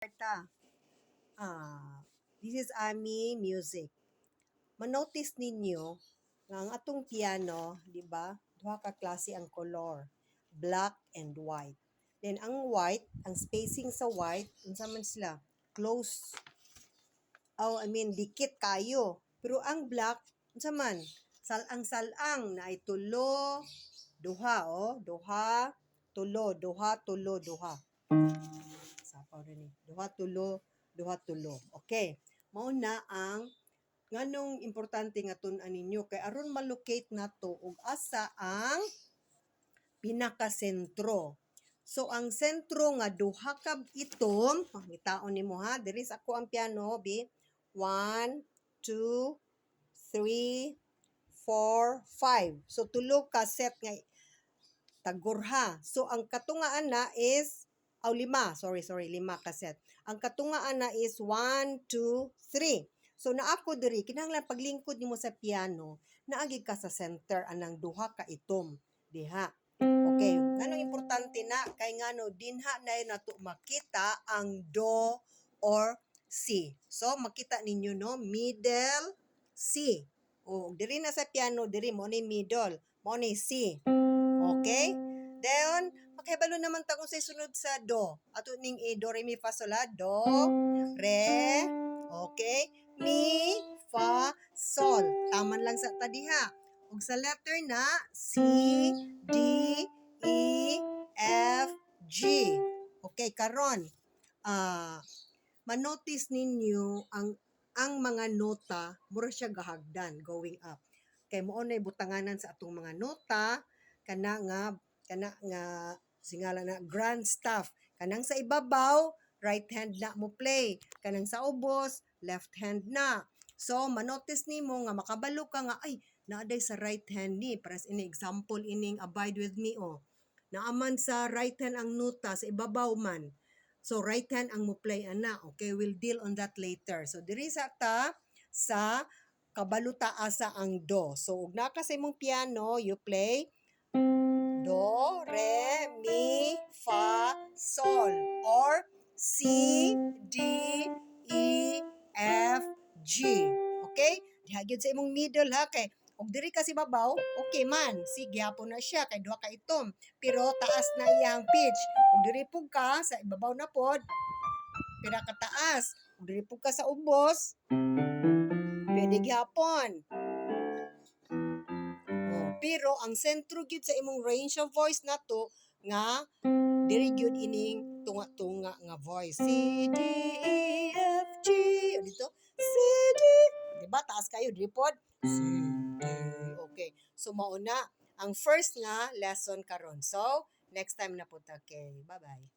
Ta. This is Ami Music. Manotice ninyo nga ang atong piano, di ba? Duha ka klase ang color, black and white. Then ang white, ang spacing sa white, unsa man sila? Close. Dikit kayo. Pero ang black, unsa man? Salang-salang na ay tulo, duha, duha, tulo, duha, tulo, duha. Sapaw rin eh. Duha, tulo, duha, tulo. Okay. Mao na ang nganong importante nga tun-an ninyo kay aron ma-locate nato ug asa ang pinakasentro. So ang sentro nga duha ka itom, ngitaon nimo ha, diri sa ako ang piano bi 1 2 3 4 5. So tulo ka set nga tagurha. So ang katungaan na is lima. Lima ka set. Ang katungaan na is 1 2 3. So na ako diri kinahanglan paglingkod nimo sa piano, naagi ka sa center anang duha ka itom diha. Okay, nganong importante na kay ngano dinha na nato makita ang do or C. So makita ninyo no, middle C. O diri na sa piano diri mo ni middle, mo ni C. Okay? Then makahibalo naman ta kung sa sunod sa do. Ato ning A, do, re, mi, fa, sol, la, do, re, okay, mi, fa, sol. Taman lang sa tadiha. Ug sa letter na C, D, E, F, G. Okay, karon. Manotice ninyo ang mga nota mura siya gahagdan going up. Kay mo na butanganan sa atong mga nota kana nga singala na grand staff. Kanang sa ibabaw, right hand na mo play. Kanang sa ubos, left hand na. So, manotice nimo nga makabalo ka nga, ay, naaday sa right hand ni. Para ini example ining abide with me, naaman sa right hand ang nota, sa ibabaw man. So, right hand ang mo play, ana. Okay, we'll deal on that later. So, diri sa sa kabaluta asa ang do. So, ug naka sa imong piano, you play do, re, mi, fa, sol, or C, D, E, F, G. Okay? Dihagid sa imong middle ha, kay og diri kasi babaw, okay man. Sige, hapon na siya, kay duha ka itom. Pero taas na iyang pitch. Og diri pug ka, sa ibabaw na pod, pira ka taas. Og diri pug ka sa ubos, pwede gyapon. Pero ang sentro gyud sa imong range of voice nato nga diri gyud ining tunga-tunga nga voice. C, D, E, F, G. O dito, C, D. Diba? Taas kayo. Diri pod. C, D. Okay. So, mauna ang first nga lesson karon. So, next time na po ta. Okay. Bye-bye.